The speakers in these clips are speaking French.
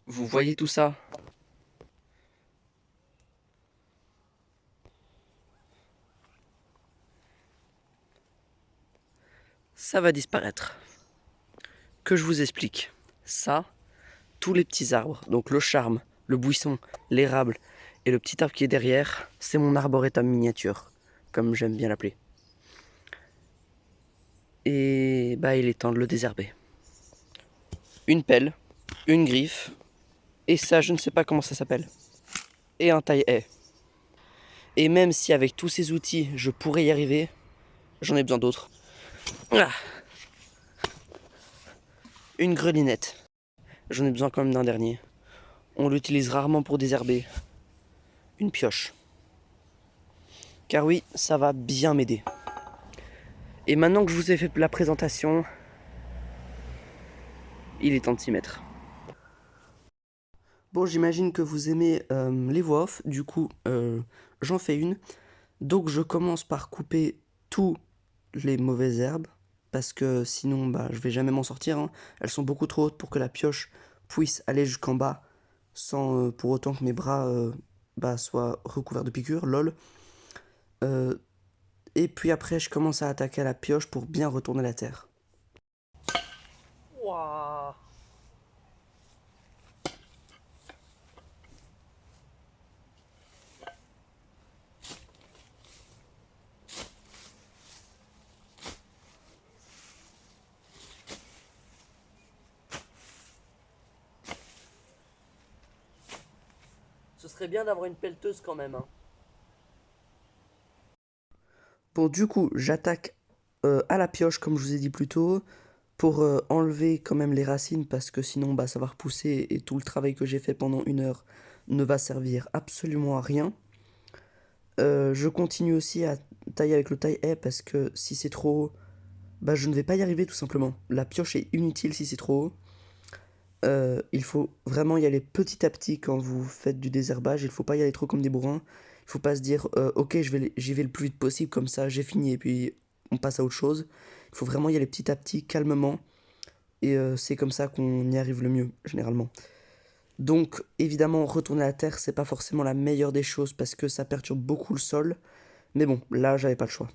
Vous voyez tout ça? Ça va disparaître. Que je vous explique. Ça, tous les petits arbres, donc le charme, le buisson, l'érable et le petit arbre qui est derrière, c'est mon arboretum miniature, comme j'aime bien l'appeler. Et bah il est temps de le désherber. Une pelle, une griffe, et ça je ne sais pas comment ça s'appelle. Et un taille-haie. Et même si avec tous ces outils je pourrais y arriver, j'en ai besoin d'autres. Ah, une grelinette. J'en ai besoin quand même d'un dernier. On l'utilise rarement pour désherber. Une pioche. Car oui, ça va bien m'aider. Et maintenant que je vous ai fait la présentation, il est temps de s'y mettre. Bon, j'imagine que vous aimez les voix off, du coup, j'en fais une. Donc je commence par couper tous les mauvaises herbes, parce que sinon, bah, je vais jamais m'en sortir, hein. Elles sont beaucoup trop hautes pour que la pioche puisse aller jusqu'en bas, sans pour autant que mes bras bah, soient recouverts de piqûres, lol. Euh, et puis après, je commence à attaquer à la pioche pour bien retourner la terre. Waouh! Ce serait bien d'avoir une pelleteuse quand même, hein. Bon, du coup, j'attaque à la pioche, comme je vous ai dit plus tôt, pour enlever quand même les racines, parce que sinon, bah, ça va repousser et tout le travail que j'ai fait pendant 1 heure ne va servir absolument à rien. Je continue aussi à tailler avec le taille-haie, parce que si c'est trop haut, bah, je ne vais pas y arriver tout simplement. La pioche est inutile si c'est trop haut. Il faut vraiment y aller petit à petit quand vous faites du désherbage. Il ne faut pas y aller trop comme des bourrins. Il ne faut pas se dire ok, j'y vais le plus vite possible, comme ça j'ai fini et puis on passe à autre chose. Il faut vraiment y aller petit à petit, calmement. Et c'est comme ça qu'on y arrive le mieux, généralement. Donc évidemment, retourner à la terre, c'est pas forcément la meilleure des choses parce que ça perturbe beaucoup le sol. Mais bon, là, j'avais pas le choix.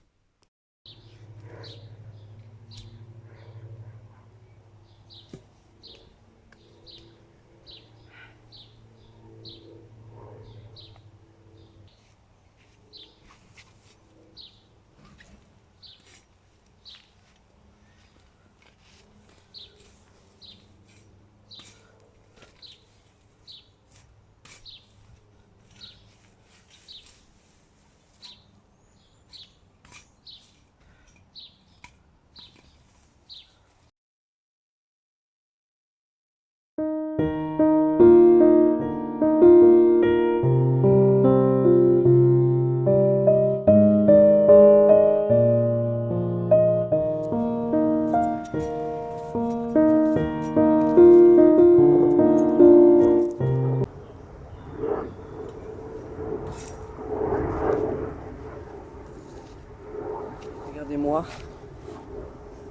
Regardez-moi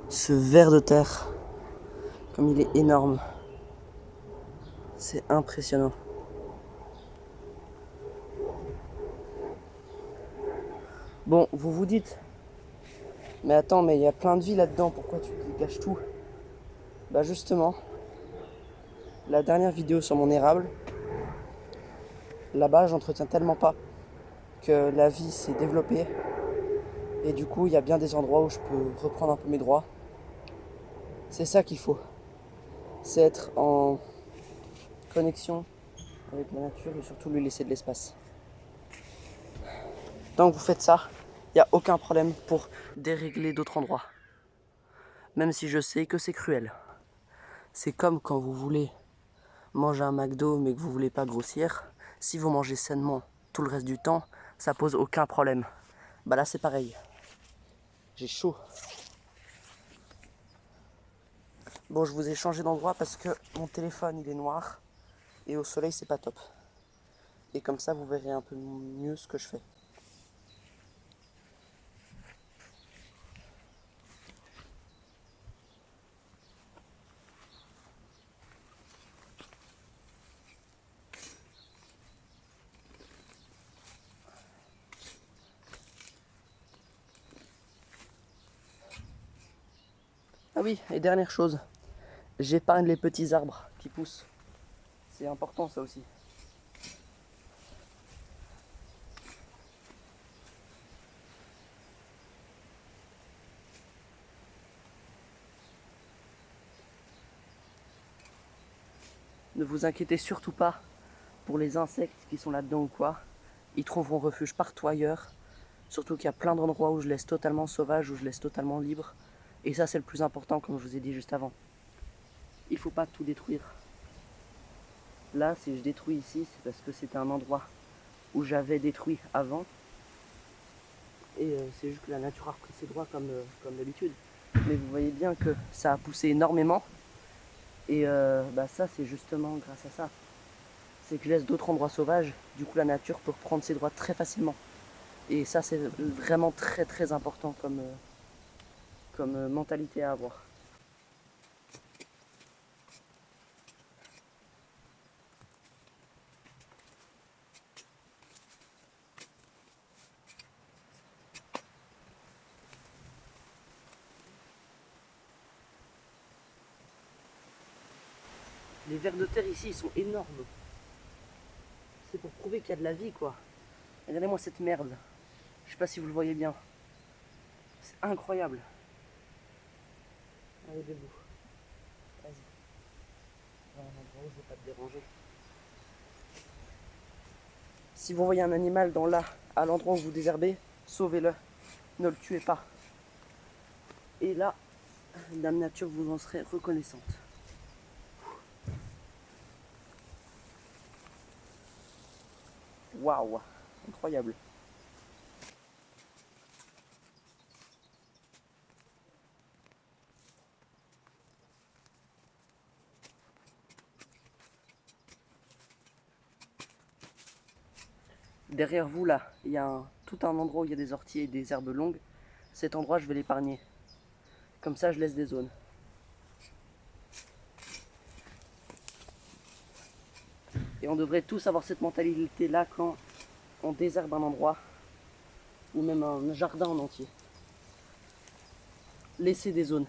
ce ver de terre, comme il est énorme. C'est impressionnant. Bon, vous vous dites, mais attends, mais il y a plein de vie là-dedans, pourquoi tu gâches tout? Bah justement, la dernière vidéo sur mon érable, là-bas j'entretiens tellement pas que la vie s'est développée et du coup il y a bien des endroits où je peux reprendre un peu mes droits. C'est ça qu'il faut, c'est être en connexion avec la nature et surtout lui laisser de l'espace. Tant que vous faites ça, il n'y a aucun problème pour dérégler d'autres endroits. Même si je sais que c'est cruel. C'est comme quand vous voulez manger un McDo mais que vous voulez pas grossir. Si vous mangez sainement tout le reste du temps, ça pose aucun problème. Bah là c'est pareil. J'ai chaud. Bon, je vous ai changé d'endroit parce que mon téléphone il est noir et au soleil c'est pas top. Et comme ça vous verrez un peu mieux ce que je fais. Ah oui, et dernière chose, j'épargne les petits arbres qui poussent. C'est important ça aussi. Ne vous inquiétez surtout pas pour les insectes qui sont là-dedans ou quoi. Ils trouveront refuge partout ailleurs. Surtout qu'il y a plein d'endroits où je laisse totalement sauvage, où je laisse totalement libre. Et ça, c'est le plus important, comme je vous ai dit juste avant. Il ne faut pas tout détruire. Là, si je détruis ici, c'est parce que c'était un endroit où j'avais détruit avant. Et c'est juste que la nature a repris ses droits comme d'habitude. Mais vous voyez bien que ça a poussé énormément. Et ça, c'est justement grâce à ça. C'est que je laisse d'autres endroits sauvages. Du coup, la nature peut reprendre ses droits très facilement. Et ça, c'est vraiment très très important comme mentalité à avoir. Les vers de terre ici, ils sont énormes. C'est pour prouver qu'il y a de la vie, quoi. Regardez-moi cette merde. Je sais pas si vous le voyez bien. C'est incroyable. Allez, debout. Vas-y. Va à un endroit où je vais pas te déranger. Si vous voyez un animal à l'endroit où vous désherbez, sauvez-le. Ne le tuez pas. Et là, Dame Nature vous en serez reconnaissante. Waouh, incroyable. Derrière vous là, il y a tout un endroit où il y a des orties et des herbes longues. Cet endroit, je vais l'épargner. Comme ça, je laisse des zones. Et on devrait tous avoir cette mentalité-là quand on désherbe un endroit ou même un jardin en entier. Laisser des zones,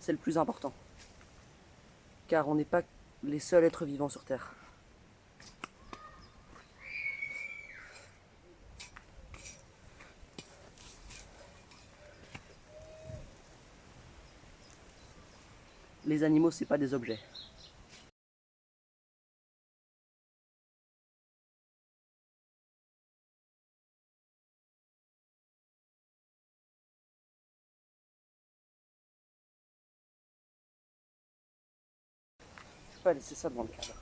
c'est le plus important. Car on n'est pas les seuls êtres vivants sur Terre. Les animaux, c'est pas des objets. Je peux pas laisser ça devant le cadre.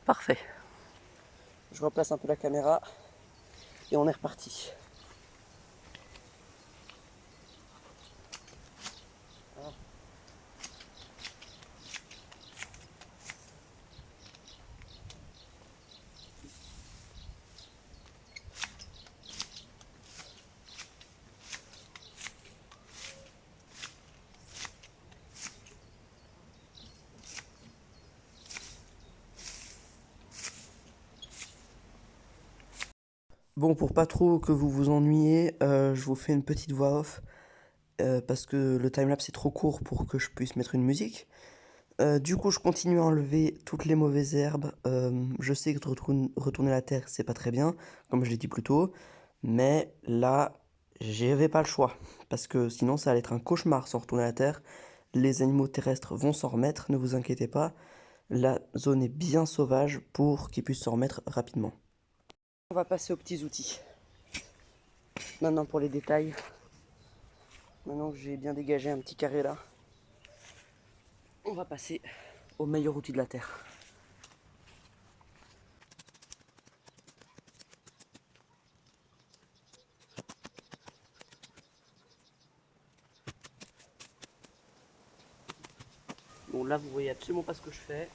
Parfait. Je replace un peu la caméra et on est reparti. Bon, pour pas trop que vous vous ennuyiez, je vous fais une petite voix off parce que le timelapse est trop court pour que je puisse mettre une musique. Du coup, je continue à enlever toutes les mauvaises herbes. Je sais que retourner la terre, c'est pas très bien, comme je l'ai dit plus tôt, mais là, j'avais pas le choix parce que sinon, ça allait être un cauchemar sans retourner la terre. Les animaux terrestres vont s'en remettre, ne vous inquiétez pas. La zone est bien sauvage pour qu'ils puissent s'en remettre rapidement. On va passer aux petits outils. Maintenant pour les détails. Maintenant que j'ai bien dégagé un petit carré là, on va passer au meilleur outil de la terre. Bon là vous voyez absolument pas ce que je fais.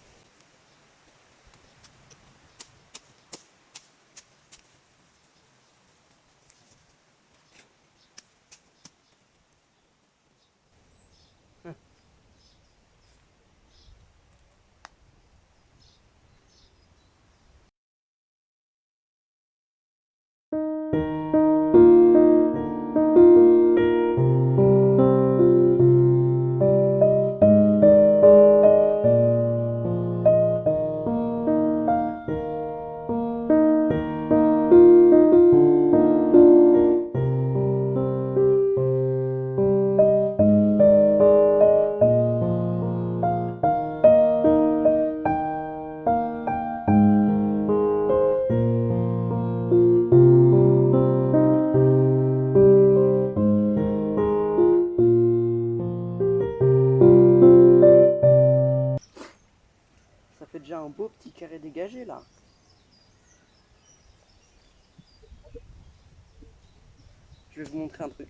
déjà un beau petit carré dégagé là. Je vais vous montrer un truc.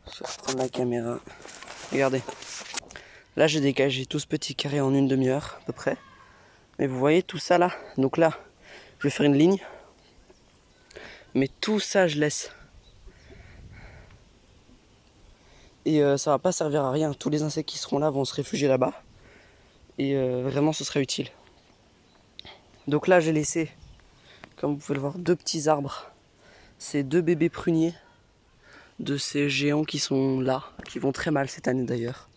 Je vais reprendre la caméra. Regardez. Là, j'ai dégagé tout ce petit carré en une demi-heure à peu près. Mais vous voyez tout ça là. Donc là, je vais faire une ligne. Mais tout ça, je laisse. Et ça va pas servir à rien. Tous les insectes qui seront là vont se réfugier là-bas. Et vraiment, ce serait utile. Donc là, j'ai laissé, comme vous pouvez le voir, deux petits arbres. C'est deux bébés pruniers de ces géants qui sont là, qui vont très mal cette année d'ailleurs.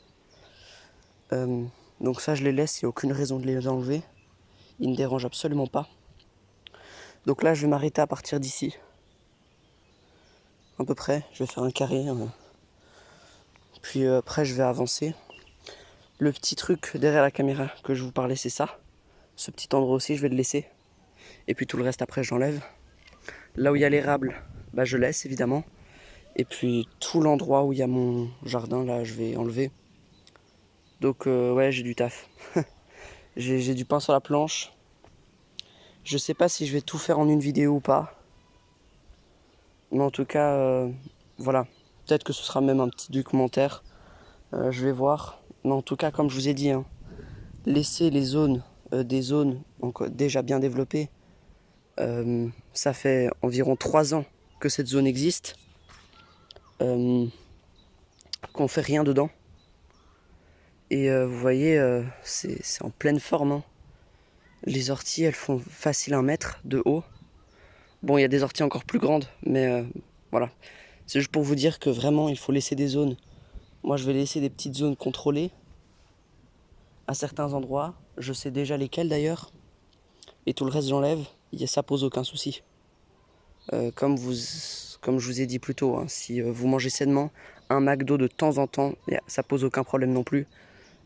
Donc ça, je les laisse, il n'y a aucune raison de les enlever. Ils ne dérangent absolument pas. Donc là, je vais m'arrêter à partir d'ici. À peu près, je vais faire un carré. Puis après, je vais avancer. Le petit truc derrière la caméra que je vous parlais, c'est ça. Ce petit endroit aussi, je vais le laisser. Et puis tout le reste, après, j'enlève. Là où il y a l'érable, bah, je laisse évidemment. Et puis tout l'endroit où il y a mon jardin, là, je vais enlever. Donc ouais, j'ai du taf. J'ai du pain sur la planche. Je sais pas si je vais tout faire en une vidéo ou pas. Mais en tout cas, voilà. Peut-être que ce sera même un petit documentaire. Je vais voir. Mais en tout cas, comme je vous ai dit, hein, laisser les zones, des zones donc, déjà bien développées. Ça fait environ 3 ans que cette zone existe. Qu'on fait rien dedans. Et vous voyez, c'est en pleine forme. Hein. Les orties, elles font facile 1 mètre de haut. Bon, il y a des orties encore plus grandes, mais voilà. C'est juste pour vous dire que vraiment, il faut laisser des zones. Moi, je vais laisser des petites zones contrôlées à certains endroits. Je sais déjà lesquels d'ailleurs. Et tout le reste, j'enlève. Ça pose aucun souci. Comme je vous ai dit plus tôt, hein, si vous mangez sainement, un McDo de temps en temps, ça pose aucun problème non plus.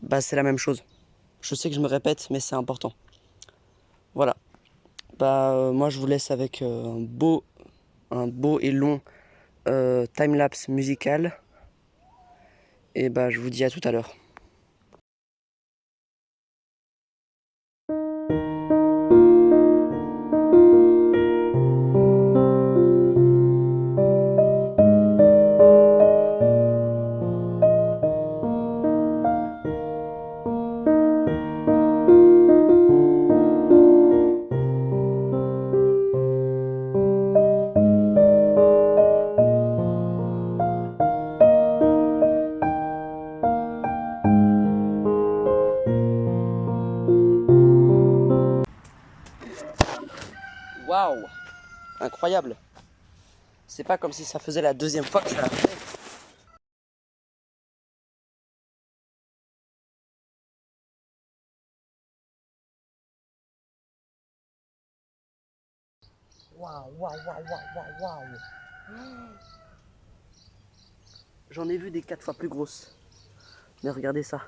Bah, c'est la même chose. Je sais que je me répète, mais c'est important. Voilà. Bah, moi, je vous laisse avec un beau et long time-lapse musical. Et bah, je vous dis à tout à l'heure. Waouh! Incroyable! C'est pas comme si ça faisait la deuxième fois que ça arrivait. Waouh, waouh, waouh, waouh, waouh, waouh! J'en ai vu des 4 fois plus grosses. Mais regardez ça.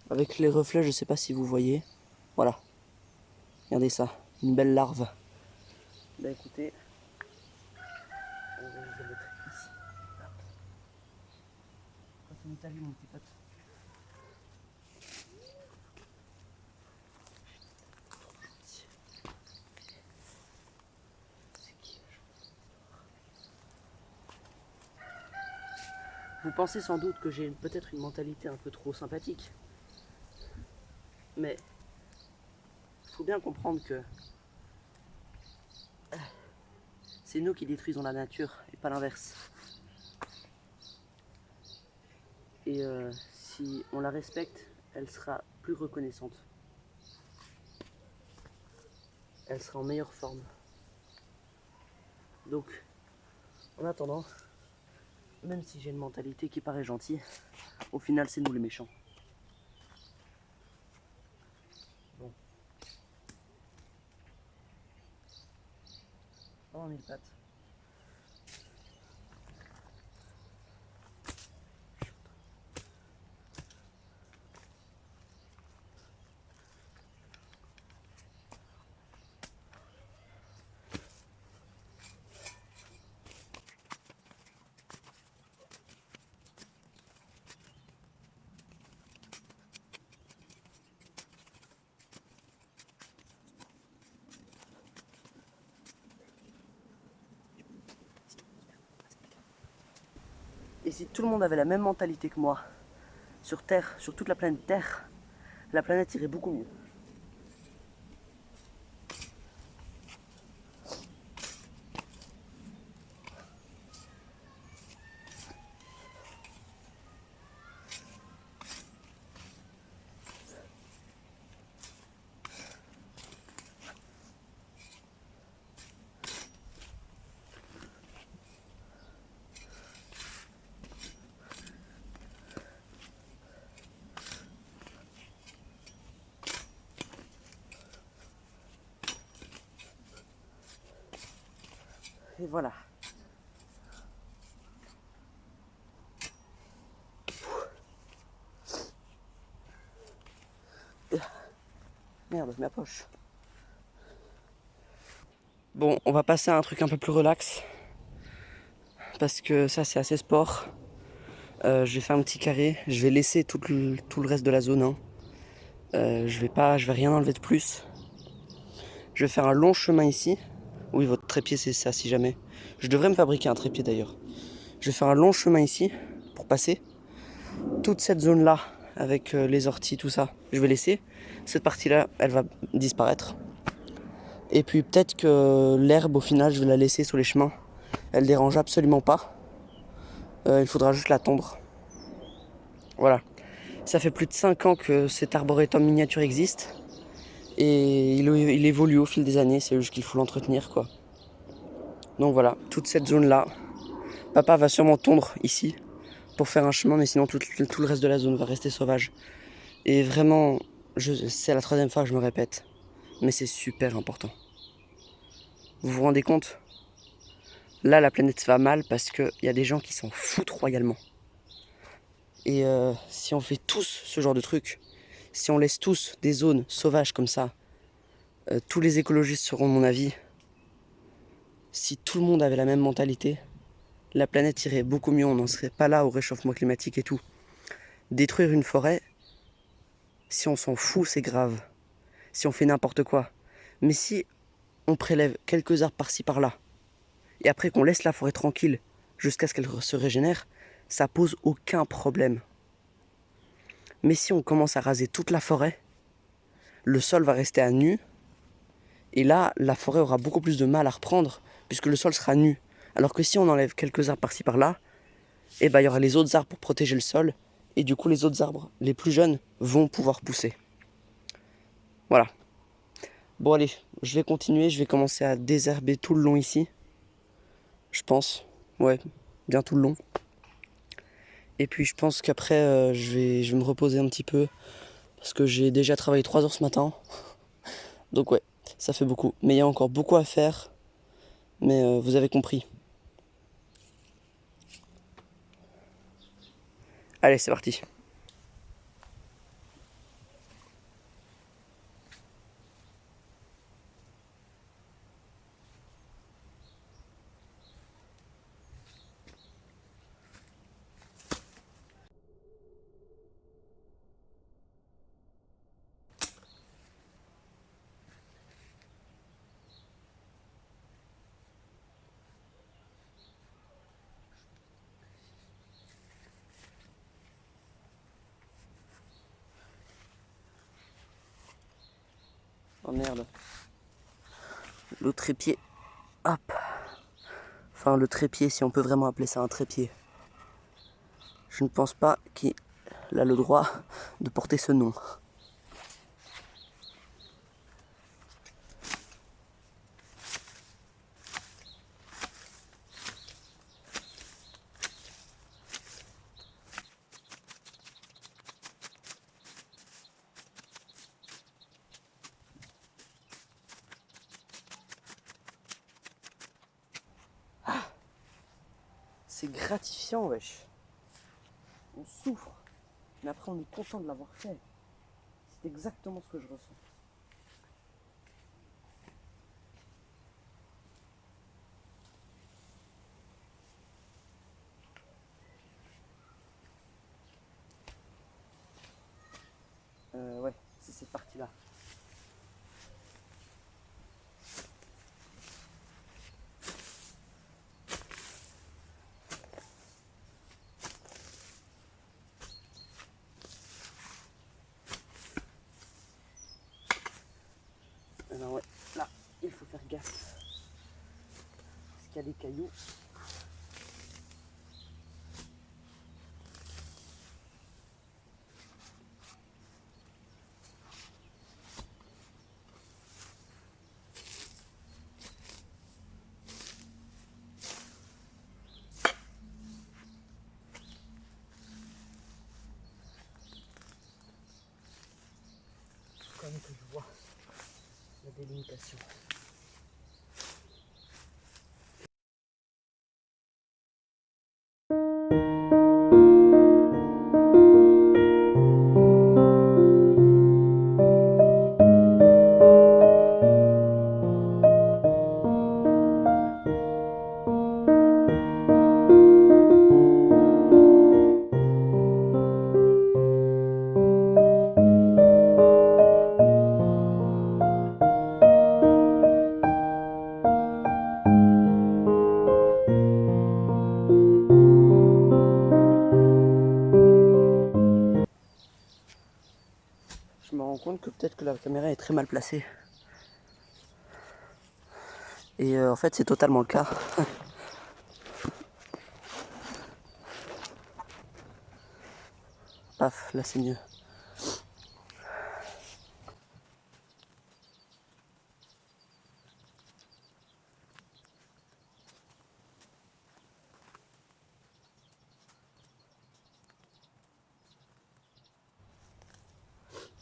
Avec les reflets, je sais pas si vous voyez. Voilà. Regardez ça. Une belle larve. Bah écoutez. On va le mettre ici. Continue ta vie, mon petit pote. Vous pensez sans doute que j'ai peut-être une mentalité un peu trop sympathique. Mais il faut bien comprendre que c'est nous qui détruisons la nature et pas l'inverse. Et si on la respecte, elle sera plus reconnaissante. Elle sera en meilleure forme. Donc, en attendant, même si j'ai une mentalité qui paraît gentille, au final c'est nous les méchants. Bon. Oh, mille pattes. Et si tout le monde avait la même mentalité que moi, sur Terre, sur toute la planète Terre, la planète irait beaucoup mieux. Et voilà. Merde, ma poche. Bon, on va passer à un truc un peu plus relax. Parce que ça, c'est assez sport. Je vais faire un petit carré. Je vais laisser tout le reste de la zone, hein. Je vais rien enlever de plus. Je vais faire un long chemin ici. Oui, votre trépied, c'est ça, si jamais. Je devrais me fabriquer un trépied d'ailleurs. Je vais faire un long chemin ici pour passer. Toute cette zone-là, avec les orties, tout ça, je vais laisser. Cette partie-là, elle va disparaître. Et puis peut-être que l'herbe, au final, je vais la laisser sur les chemins. Elle dérange absolument pas. Il faudra juste la tondre. Voilà. Ça fait plus de 5 ans que cet arboretum miniature existe. Et il évolue au fil des années, c'est juste qu'il faut l'entretenir, quoi. Donc voilà, toute cette zone-là. Papa va sûrement tondre ici pour faire un chemin, mais sinon tout le reste de la zone va rester sauvage. Et vraiment, c'est la 3e fois que je me répète, mais c'est super important. Vous vous rendez compte? Là, la planète va mal parce qu'il y a des gens qui s'en foutent royalement. Et si on fait tous ce genre de trucs, si on laisse tous des zones sauvages comme ça, tous les écologistes seront de mon avis. Si tout le monde avait la même mentalité, la planète irait beaucoup mieux, on n'en serait pas là au réchauffement climatique et tout. Détruire une forêt, si on s'en fout, c'est grave. Si on fait n'importe quoi. Mais si on prélève quelques arbres par-ci par-là, et après qu'on laisse la forêt tranquille jusqu'à ce qu'elle se régénère, ça pose aucun problème. Mais si on commence à raser toute la forêt, le sol va rester à nu, et là, la forêt aura beaucoup plus de mal à reprendre, puisque le sol sera nu. Alors que si on enlève quelques arbres par-ci par-là, eh ben, il y aura les autres arbres pour protéger le sol, et du coup les autres arbres, les plus jeunes, vont pouvoir pousser. Voilà. Bon allez, je vais continuer, je vais commencer à désherber tout le long ici. Je pense, ouais, bien tout le long. Et puis je pense qu'après, je vais me reposer un petit peu, parce que j'ai déjà travaillé 3 heures ce matin. Donc ouais, ça fait beaucoup. Mais il y a encore beaucoup à faire, mais vous avez compris. Allez, c'est parti. Oh merde. Le trépied. Hop. Enfin, le trépied, si on peut vraiment appeler ça un trépied. Je ne pense pas qu'il a le droit de porter ce nom. C'est gratifiant, wesh. On souffre, mais après on est content de l'avoir fait. C'est exactement ce que je ressens. Ouais, c'est cette partie-là. cailloux. Comme que je vois la délimitation. Je me rends compte que peut-être que la caméra est très mal placée. Et en fait, c'est totalement le cas. Paf, là c'est mieux.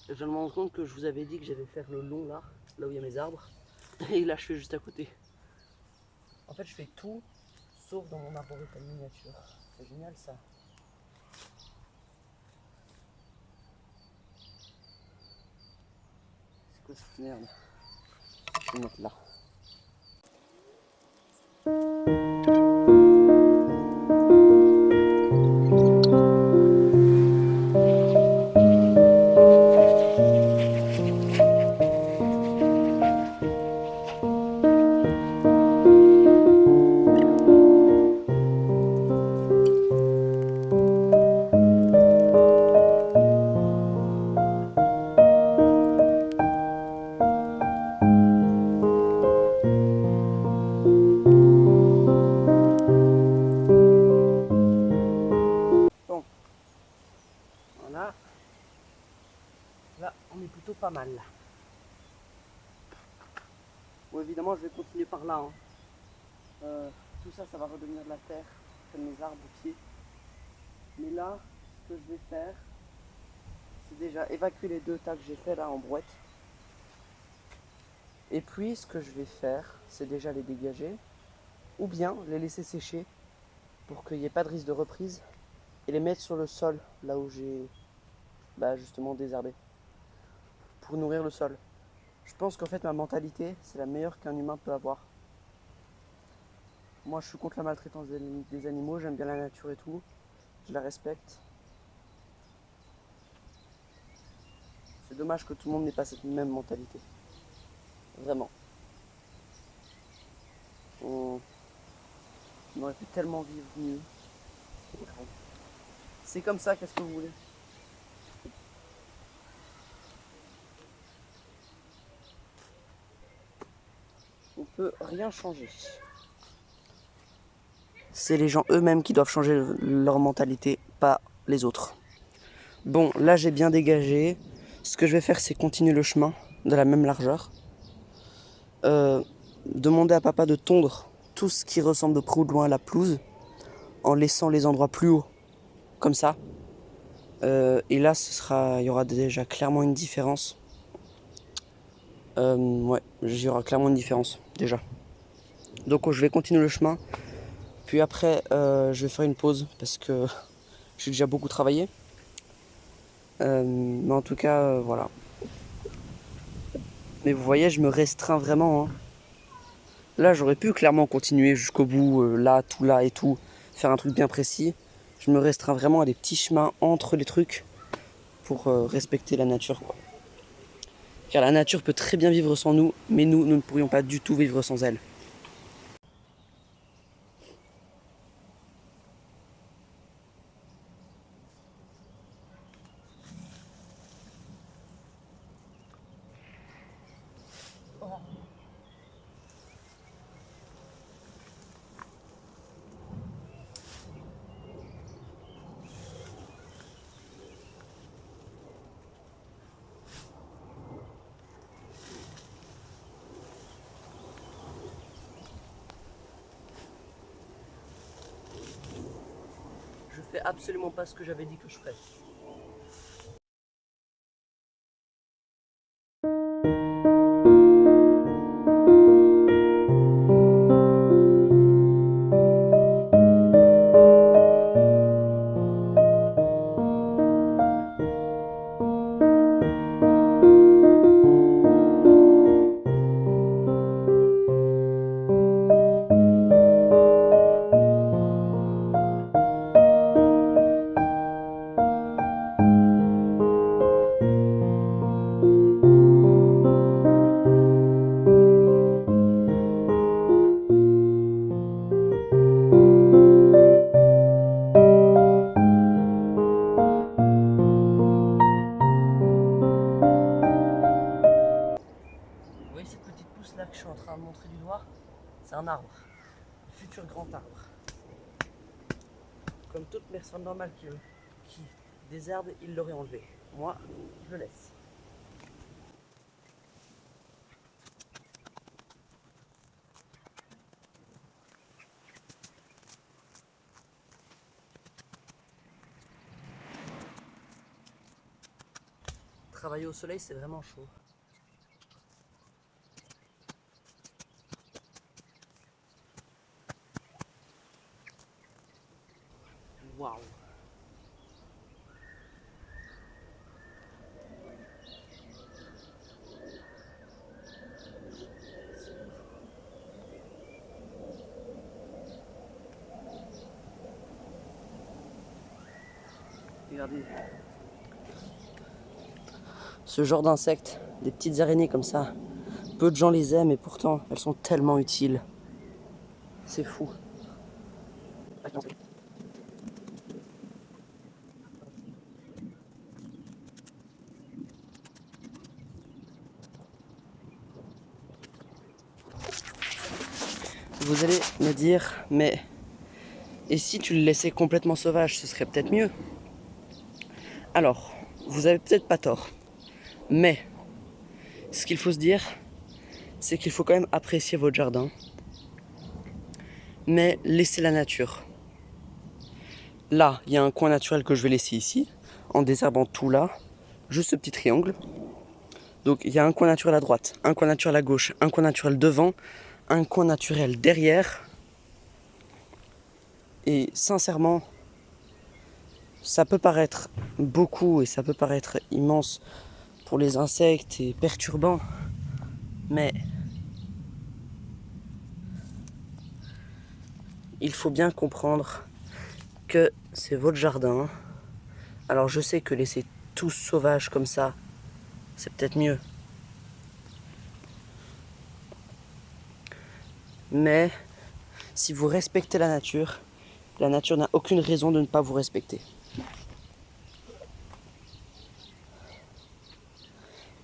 Je viens de me rendre compte que je vous avais dit que j'allais faire le long là où il y a mes arbres. Et là je fais juste à côté. En fait je fais tout sauf dans mon arboretum miniature. C'est génial ça. C'est quoi cette merde? Je vais mettre là. Bon, voilà. Là, on est plutôt pas mal là. Bon, évidemment, je vais continuer par là. Tout ça, ça va redevenir de la terre, comme mes arbres au pied. Mais là, ce que je vais faire, c'est déjà évacuer les 2 tas que j'ai fait là en brouette. Et puis, ce que je vais faire, c'est déjà les dégager, ou bien les laisser sécher pour qu'il n'y ait pas de risque de reprise, et les mettre sur le sol, là où j'ai justement désherbé, pour nourrir le sol. Je pense qu'en fait, ma mentalité, c'est la meilleure qu'un humain peut avoir. Moi, je suis contre la maltraitance des animaux, j'aime bien la nature et tout, je la respecte. C'est dommage que tout le monde n'ait pas cette même mentalité. Vraiment. On aurait pu tellement vivre mieux. C'est comme ça, qu'est-ce que vous voulez? On peut rien changer. C'est les gens eux-mêmes qui doivent changer leur mentalité, pas les autres. Bon, là j'ai bien dégagé. Ce que je vais faire, c'est continuer le chemin de la même largeur. Demander à papa de tondre tout ce qui ressemble de près ou de loin à la pelouse, en laissant les endroits plus hauts, comme ça. Et là, il y aura déjà clairement une différence. Ouais, il y aura clairement une différence, déjà. Donc je vais continuer le chemin. Puis après, je vais faire une pause, parce que j'ai déjà beaucoup travaillé. Mais en tout cas, voilà. Mais vous voyez, je me restreins vraiment. Hein. Là, j'aurais pu clairement continuer jusqu'au bout, là, tout là et tout, faire un truc bien précis. Je me restreins vraiment à des petits chemins entre les trucs pour respecter la nature, quoi. Car la nature peut très bien vivre sans nous, mais nous ne pourrions pas du tout vivre sans elle. fais absolument pas ce que j'avais dit que je ferais. Vous voyez cette petite pousse là que je suis en train de montrer du doigt? C'est un arbre, un futur grand arbre. Comme toute personne normale qui désherbe, il l'aurait enlevé. Moi, je le laisse. Travailler au soleil, c'est vraiment chaud. Waouh! Regardez. Ce genre d'insectes, des petites araignées comme ça, peu de gens les aiment et pourtant elles sont tellement utiles. C'est fou. Vous allez me dire, mais et si tu le laissais complètement sauvage, ce serait peut-être mieux? Alors, vous avez peut-être pas tort, mais ce qu'il faut se dire, c'est qu'il faut quand même apprécier votre jardin, mais laisser la nature. Là, il y a un coin naturel que je vais laisser ici, en désherbant tout là, juste ce petit triangle. Donc il y a un coin naturel à droite, un coin naturel à gauche, un coin naturel devant, un coin naturel derrière. Et sincèrement, ça peut paraître beaucoup et ça peut paraître immense pour les insectes et perturbant, mais il faut bien comprendre que c'est votre jardin. Alors je sais que laisser tout sauvage comme ça, c'est peut-être mieux. Mais si vous respectez la nature n'a aucune raison de ne pas vous respecter.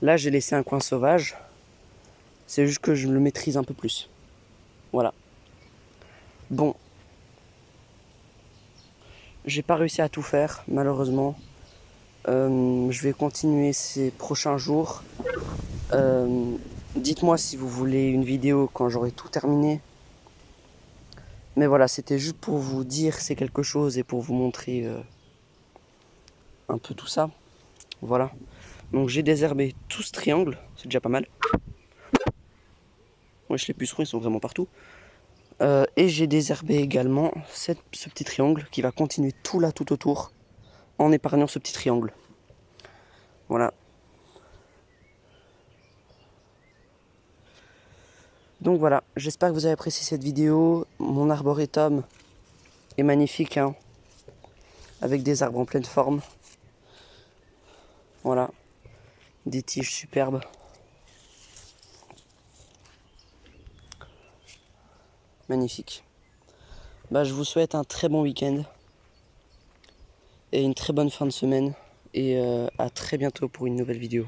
Là, j'ai laissé un coin sauvage. C'est juste que je le maîtrise un peu plus. Voilà. Bon. J'ai pas réussi à tout faire, malheureusement. Je vais continuer ces prochains jours. Dites-moi si vous voulez une vidéo quand j'aurai tout terminé. Mais voilà, c'était juste pour vous dire c'est quelque chose et pour vous montrer un peu tout ça. Voilà. Donc j'ai désherbé tout ce triangle, c'est déjà pas mal. Wesh, les pucerons, ils sont vraiment partout. Et j'ai désherbé également ce petit triangle qui va continuer tout là, tout autour, en épargnant ce petit triangle. Voilà. Donc voilà, j'espère que vous avez apprécié cette vidéo. Mon arboretum est magnifique, hein, avec des arbres en pleine forme. Voilà, des tiges superbes. Magnifique. Bah, je vous souhaite un très bon week-end et une très bonne fin de semaine. Et à très bientôt pour une nouvelle vidéo.